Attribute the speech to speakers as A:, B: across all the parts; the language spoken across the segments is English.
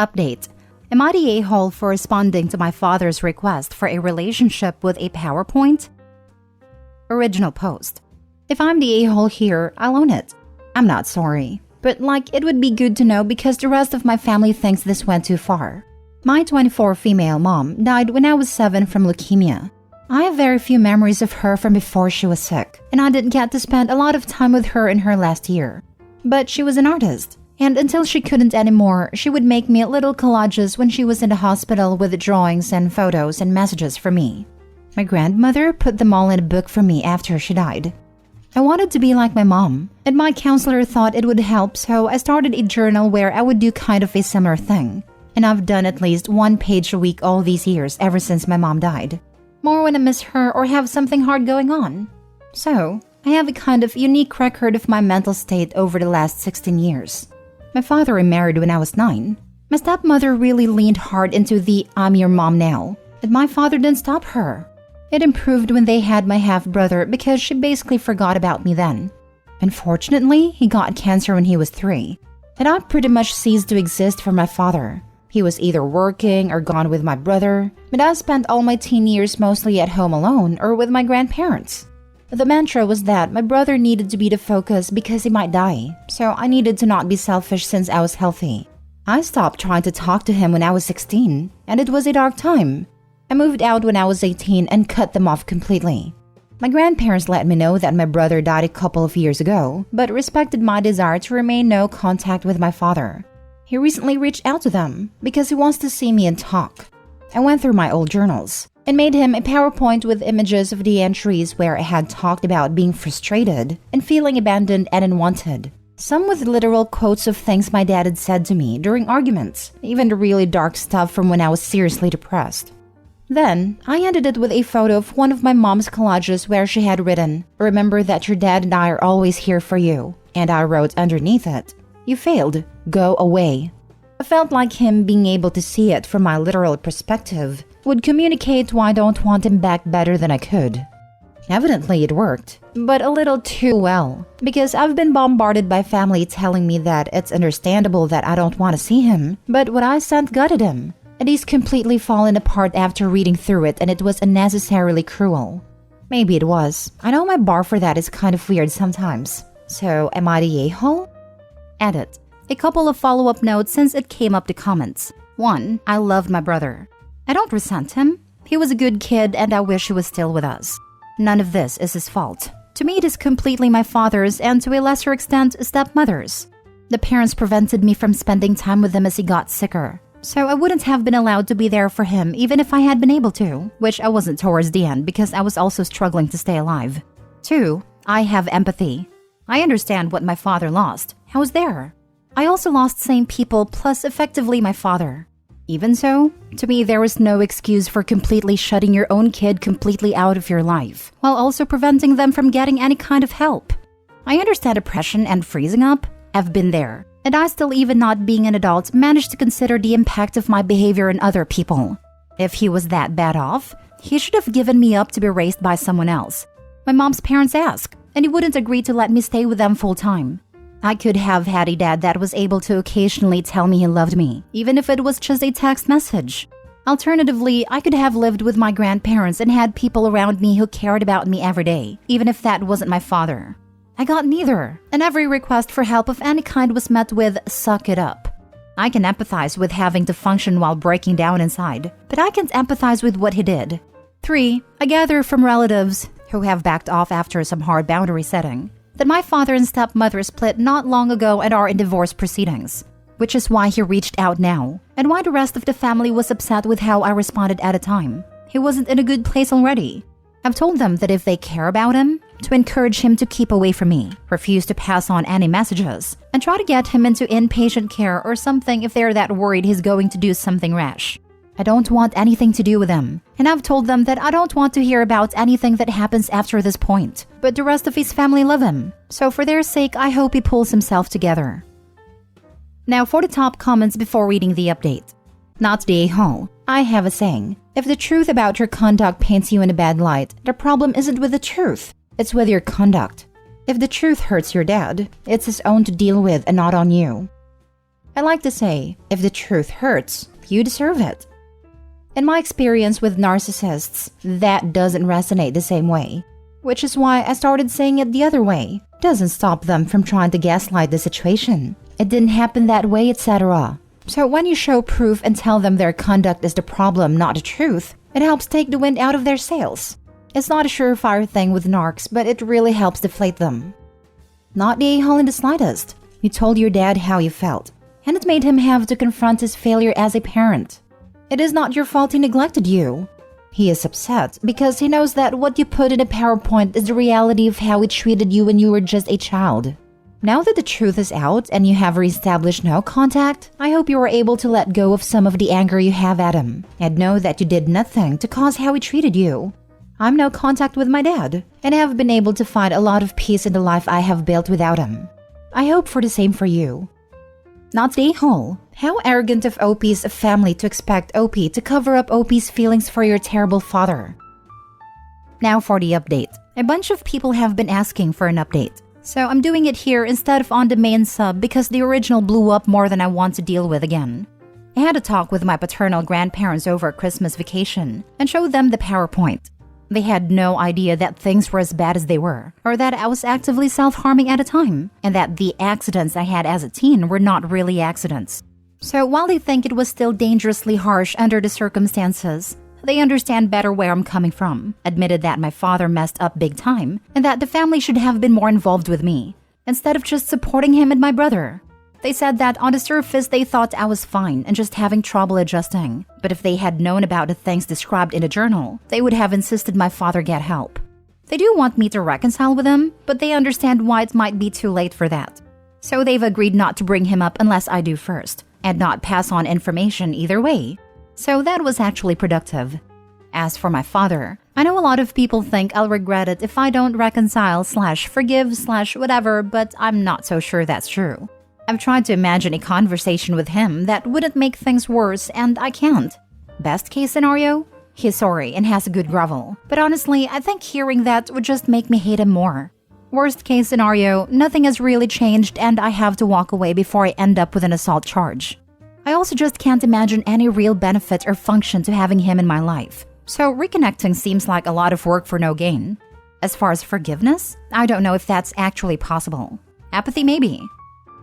A: Update. Am I the a-hole for responding to my father's request for a relationship with a PowerPoint? Original post. If I'm the a-hole here, I'll own it. I'm not sorry. But it would be good to know because the rest of my family thinks this went too far. My 24 female mom died when I was 7 from leukemia. I have very few memories of her from before she was sick, and I didn't get to spend a lot of time with her in her last year. But she was an artist, and until she couldn't anymore, she would make me little collages when she was in the hospital with drawings and photos and messages for me. My grandmother put them all in a book for me after she died. I wanted to be like my mom, and my counselor thought it would help, so I started a journal where I would do kind of a similar thing. And I've done at least 1 page a week all these years ever since my mom died. More when I miss her or have something hard going on. So, I have a kind of unique record of my mental state over the last 16 years. My father remarried when I was 9. My stepmother really leaned hard into the "I'm your mom now," and my father didn't stop her. It improved when they had my half-brother because she basically forgot about me then. Unfortunately, he got cancer when he was 3, and I pretty much ceased to exist for my father. He was either working or gone with my brother, but I spent all my teen years mostly at home alone or with my grandparents. The mantra was that my brother needed to be the focus because he might die, so I needed to not be selfish since I was healthy. I stopped trying to talk to him when I was 16, and it was a dark time. I moved out when I was 18 and cut them off completely. My grandparents let me know that my brother died a couple of years ago, but respected my desire to remain no contact with my father. He recently reached out to them because he wants to see me and talk. I went through my old journals and made him a PowerPoint with images of the entries where I had talked about being frustrated and feeling abandoned and unwanted. Some with literal quotes of things my dad had said to me during arguments, even the really dark stuff from when I was seriously depressed. Then, I ended it with a photo of one of my mom's collages where she had written, "Remember that your dad and I are always here for you." And I wrote underneath it, "You failed. Go away." I felt like him being able to see it from my literal perspective would communicate why I don't want him back better than I could. Evidently it worked, but a little too well, because I've been bombarded by family telling me that it's understandable that I don't want to see him, but what I sent gutted him, and he's completely fallen apart after reading through it, and it was unnecessarily cruel. Maybe it was. I know my bar for that is kind of weird sometimes. So, am I the a-hole? Edit. A couple of follow-up notes since it came up to comments. 1. I loved my brother. I don't resent him. He was a good kid and I wish he was still with us. None of this is his fault. To me, it is completely my father's and to a lesser extent, stepmother's. The parents prevented me from spending time with him as he got sicker. So I wouldn't have been allowed to be there for him even if I had been able to, which I wasn't towards the end because I was also struggling to stay alive. 2. I have empathy. I understand what my father lost. I was there. I also lost same people plus effectively my father. Even so, to me there was no excuse for completely shutting your own kid completely out of your life, while also preventing them from getting any kind of help. I understand depression and freezing up. I've been there. And I still, even not being an adult, managed to consider the impact of my behavior on other people. If he was that bad off, he should have given me up to be raised by someone else. My mom's parents asked, and he wouldn't agree to let me stay with them full time. I could have had a dad that was able to occasionally tell me he loved me, even if it was just a text message. Alternatively, I could have lived with my grandparents and had people around me who cared about me every day, even if that wasn't my father. I got neither, and every request for help of any kind was met with, "Suck it up." I can empathize with having to function while breaking down inside, but I can't empathize with what he did. 3. I gather from relatives, who have backed off after some hard boundary setting, that my father and stepmother split not long ago and are in divorce proceedings, which is why he reached out now, and why the rest of the family was upset with how I responded at a time. He wasn't in a good place already. I've told them that if they care about him, to encourage him to keep away from me, refuse to pass on any messages, and try to get him into inpatient care or something if they're that worried he's going to do something rash. I don't want anything to do with him, and I've told them that I don't want to hear about anything that happens after this point, but the rest of his family love him, so for their sake I hope he pulls himself together. Now for the top comments before reading the update. Not the a-hole. I have a saying, if the truth about your conduct paints you in a bad light, the problem isn't with the truth, it's with your conduct. If the truth hurts your dad, it's his own to deal with and not on you. I like to say, if the truth hurts, you deserve it. In my experience with narcissists, that doesn't resonate the same way, which is why I started saying it the other way. Doesn't stop them from trying to gaslight the situation. It didn't happen that way, etc. So when you show proof and tell them their conduct is the problem, not the truth, it helps take the wind out of their sails. It's not a surefire thing with narcs, but it really helps deflate them. Not the a-hole in the slightest. You told your dad how you felt, and it made him have to confront his failure as a parent. It is not your fault he neglected you. He is upset because he knows that what you put in a PowerPoint is the reality of how he treated you when you were just a child. Now that the truth is out and you have reestablished no contact, I hope you are able to let go of some of the anger you have at him and know that you did nothing to cause how he treated you. I'm no contact with my dad, and I have been able to find a lot of peace in the life I have built without him. I hope for the same for you. Not the a-hole. How arrogant of OP's family to expect OP to cover up OP's feelings for your terrible father. Now for the update. A bunch of people have been asking for an update, so I'm doing it here instead of on the main sub because the original blew up more than I want to deal with again. I had a talk with my paternal grandparents over Christmas vacation and showed them the PowerPoint. They had no idea that things were as bad as they were, or that I was actively self-harming at a time, and that the accidents I had as a teen were not really accidents. So while they think it was still dangerously harsh under the circumstances, they understand better where I'm coming from, admitted that my father messed up big time, and that the family should have been more involved with me, instead of just supporting him and my brother. They said that on the surface they thought I was fine and just having trouble adjusting, but if they had known about the things described in the journal, they would have insisted my father get help. They do want me to reconcile with him, but they understand why it might be too late for that. So they've agreed not to bring him up unless I do first, and not pass on information either way. So that was actually productive. As for my father, I know a lot of people think I'll regret it if I don't reconcile/forgive/whatever, but I'm not so sure that's true. I've tried to imagine a conversation with him that wouldn't make things worse, and I can't. Best case scenario? He's sorry and has a good grovel. But honestly, I think hearing that would just make me hate him more. Worst case scenario, nothing has really changed and I have to walk away before I end up with an assault charge. I also just can't imagine any real benefit or function to having him in my life. So reconnecting seems like a lot of work for no gain. As far as forgiveness, I don't know if that's actually possible. Apathy, maybe.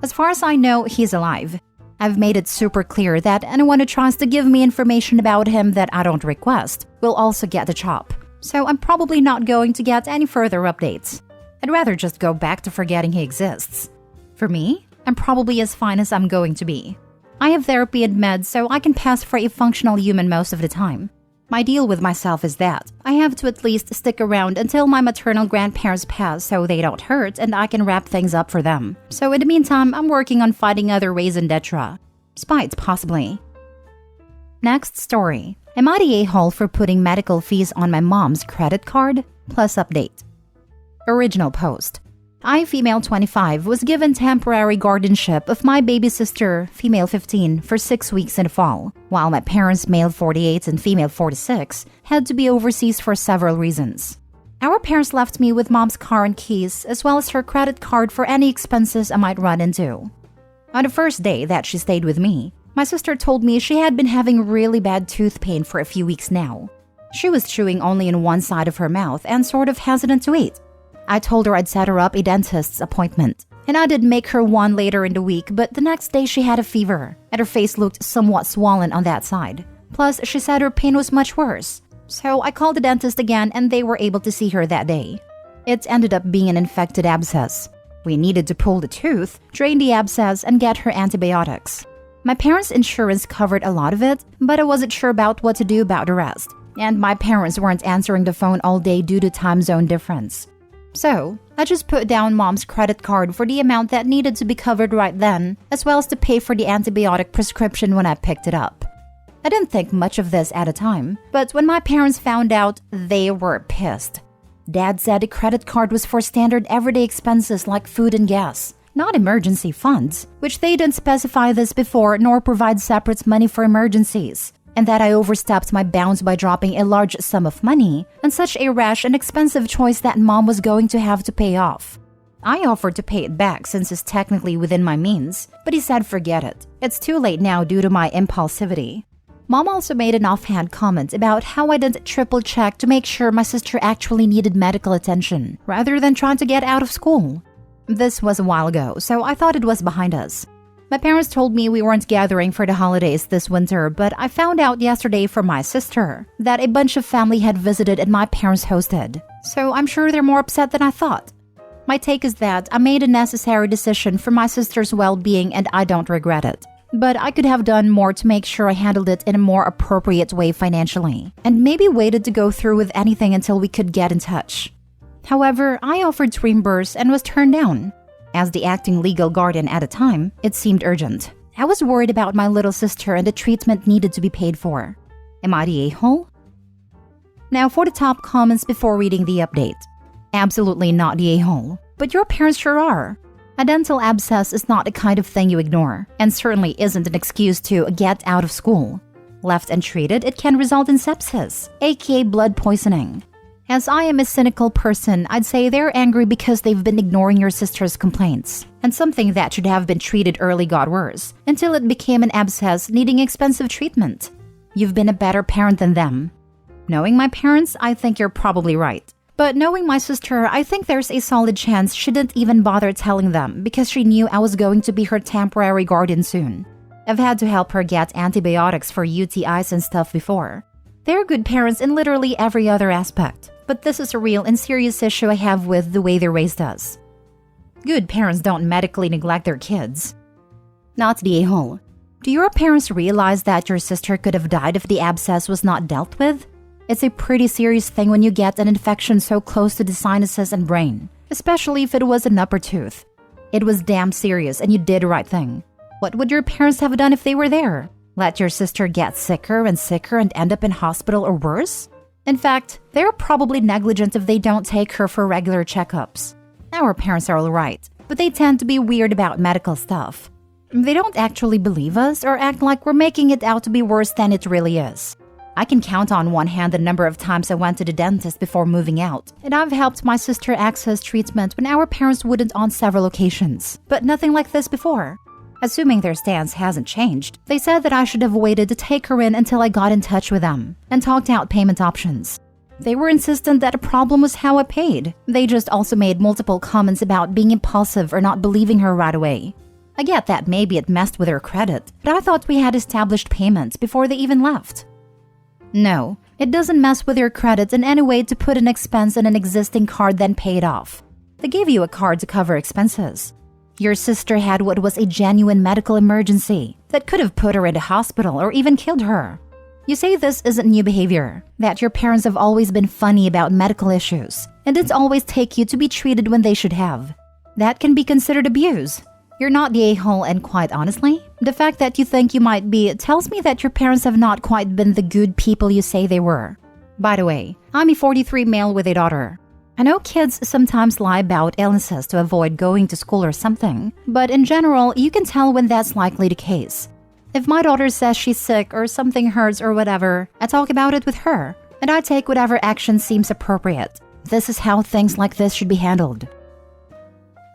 A: As far as I know, he's alive. I've made it super clear that anyone who tries to give me information about him that I don't request will also get the chop. So I'm probably not going to get any further updates. I'd rather just go back to forgetting he exists. For me, I'm probably as fine as I'm going to be. I have therapy and meds, so I can pass for a functional human most of the time. My deal with myself is that I have to at least stick around until my maternal grandparents pass so they don't hurt and I can wrap things up for them. So in the meantime, I'm working on finding other ways in Detra. Spite, possibly. Next story. Am I the a-hole for putting medical fees on my mom's credit card? Plus update. Original post. I, female 25, was given temporary guardianship of my baby sister, female 15, for 6 weeks in the fall, while my parents, male 48 and female 46, had to be overseas for several reasons. Our parents left me with mom's car and keys, as well as her credit card for any expenses I might run into. On the first day that she stayed with me, my sister told me she had been having really bad tooth pain for a few weeks now. She was chewing only in one side of her mouth and sort of hesitant to eat. I told her I'd set her up a dentist's appointment, and I did make her one later in the week, but the next day she had a fever, and her face looked somewhat swollen on that side. Plus, she said her pain was much worse. So I called the dentist again and they were able to see her that day. It ended up being an infected abscess. We needed to pull the tooth, drain the abscess, and get her antibiotics. My parents' insurance covered a lot of it, but I wasn't sure about what to do about the rest. And my parents weren't answering the phone all day due to time zone difference. So, I just put down mom's credit card for the amount that needed to be covered right then, as well as to pay for the antibiotic prescription when I picked it up. I didn't think much of this at the time, but when my parents found out, they were pissed. Dad said the credit card was for standard everyday expenses like food and gas, not emergency funds, which they didn't specify this before nor provide separate money for emergencies, and that I overstepped my bounds by dropping a large sum of money and such a rash and expensive choice that mom was going to have to pay off. I offered to pay it back since it's technically within my means, but he said forget it. It's too late now due to my impulsivity. Mom also made an offhand comment about how I didn't triple check to make sure my sister actually needed medical attention, rather than trying to get out of school. This was a while ago, so I thought it was behind us. My parents told me we weren't gathering for the holidays this winter, but I found out yesterday from my sister that a bunch of family had visited and my parents hosted. So I'm sure they're more upset than I thought. My take is that I made a necessary decision for my sister's well-being and I don't regret it. But I could have done more to make sure I handled it in a more appropriate way financially, and maybe waited to go through with anything until we could get in touch. However, I offered to reimburse and was turned down. As the acting legal guardian at the time, it seemed urgent. I was worried about my little sister and the treatment needed to be paid for. Am I the a-hole? Now for the top comments before reading the update. Absolutely not the a-hole, but your parents sure are. A dental abscess is not the kind of thing you ignore, and certainly isn't an excuse to get out of school. Left untreated, it can result in sepsis, aka blood poisoning. As I am a cynical person, I'd say they're angry because they've been ignoring your sister's complaints, and something that should have been treated early got worse, until it became an abscess needing expensive treatment. You've been a better parent than them. Knowing my parents, I think you're probably right. But knowing my sister, I think there's a solid chance she didn't even bother telling them because she knew I was going to be her temporary guardian soon. I've had to help her get antibiotics for UTIs and stuff before. They're good parents in literally every other aspect, but this is a real and serious issue I have with the way they raised us. Good parents don't medically neglect their kids. Not the a-hole. Do your parents realize that your sister could have died if the abscess was not dealt with? It's a pretty serious thing when you get an infection so close to the sinuses and brain, especially if it was an upper tooth. It was damn serious and you did the right thing. What would your parents have done if they were there? Let your sister get sicker and sicker and end up in hospital or worse? In fact, they're probably negligent if they don't take her for regular checkups. Our parents are alright, but they tend to be weird about medical stuff. They don't actually believe us or act like we're making it out to be worse than it really is. I can count on one hand the number of times I went to the dentist before moving out, and I've helped my sister access treatment when our parents wouldn't on several occasions, but nothing like this before. Assuming their stance hasn't changed, they said that I should have waited to take her in until I got in touch with them and talked out payment options. They were insistent that the problem was how I paid. They just also made multiple comments about being impulsive or not believing her right away. I get that maybe it messed with her credit, but I thought we had established payments before they even left. No, it doesn't mess with your credit in any way to put an expense in an existing card then pay it off. They gave you a card to cover expenses. Your sister had what was a genuine medical emergency that could have put her in the hospital or even killed her. You say this isn't new behavior, that your parents have always been funny about medical issues and didn't always take you to be treated when they should have. That can be considered abuse. You're not the a-hole, and quite honestly, the fact that you think you might be tells me that your parents have not quite been the good people you say they were. By the way, I'm a 43 male with a daughter. I know kids sometimes lie about illnesses to avoid going to school or something, but in general, you can tell when that's likely the case. If my daughter says she's sick or something hurts or whatever, I talk about it with her, and I take whatever action seems appropriate. This is how things like this should be handled.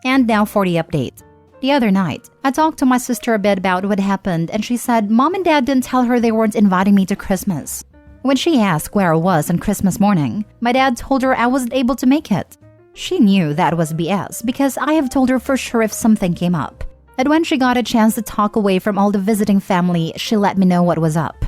A: And now for the update. The other night, I talked to my sister a bit about what happened, and she said Mom and Dad didn't tell her they weren't inviting me to Christmas. When she asked where I was on Christmas morning, my dad told her I wasn't able to make it. She knew that was BS because I have told her for sure if something came up. And when she got a chance to talk away from all the visiting family, she let me know what was up.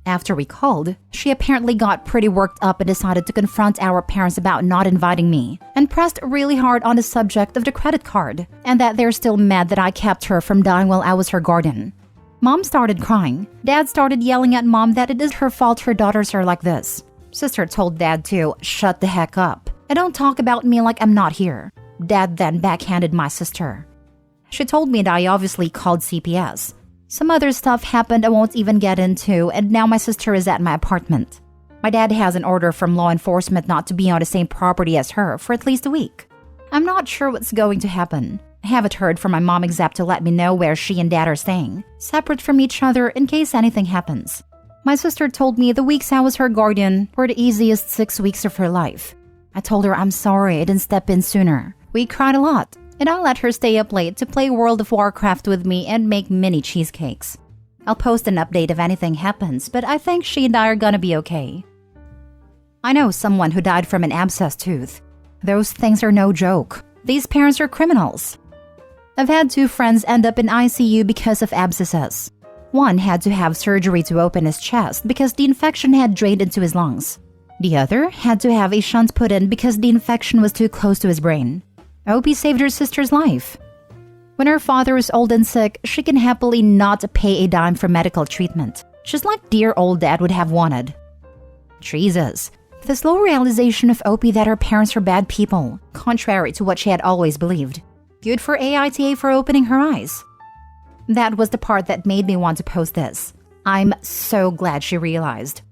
A: After we called, she apparently got pretty worked up and decided to confront our parents about not inviting me, and pressed really hard on the subject of the credit card, and that they're still mad that I kept her from dying while I was her guardian. Mom started crying. Dad started yelling at Mom that it is her fault her daughters are like this. Sister told Dad to shut the heck up and don't talk about me like I'm not here. Dad then backhanded my sister. She told me that I obviously called CPS. Some other stuff happened I won't even get into, and now my sister is at my apartment. My dad has an order from law enforcement not to be on the same property as her for at least a week. I'm not sure what's going to happen. I haven't heard from my mom except to let me know where she and Dad are staying, separate from each other in case anything happens. My sister told me the weeks I was her guardian were the easiest 6 weeks of her life. I told her I'm sorry I didn't step in sooner. We cried a lot. And I let her stay up late to play World of Warcraft with me and make mini cheesecakes. I'll post an update if anything happens, but I think she and I are gonna be okay. I know someone who died from an abscessed tooth. Those things are no joke. These parents are criminals. I've had 2 friends end up in ICU because of abscesses. One had to have surgery to open his chest because the infection had drained into his lungs. The other had to have a shunt put in because the infection was too close to his brain. Opie saved her sister's life. When her father is old and sick, she can happily not pay a dime for medical treatment, just like dear old dad would have wanted. Jesus, the slow realization of Opie that her parents were bad people, contrary to what she had always believed. Good for AITA for opening her eyes. That was the part that made me want to post this. I'm so glad she realized.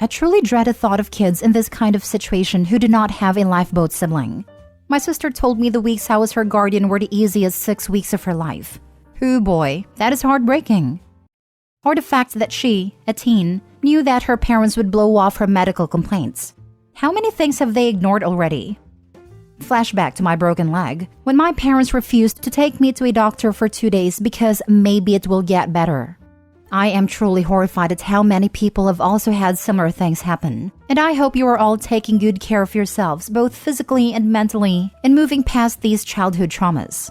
A: I truly dread the thought of kids in this kind of situation who do not have a lifeboat sibling. My sister told me the weeks I was her guardian were the easiest 6 weeks of her life. Hoo boy, that is heartbreaking. Or the fact that she, a teen, knew that her parents would blow off her medical complaints. How many things have they ignored already? Flashback to my broken leg, when my parents refused to take me to a doctor for 2 days because maybe it will get better. I am truly horrified at how many people have also had similar things happen, and I hope you are all taking good care of yourselves both physically and mentally and moving past these childhood traumas.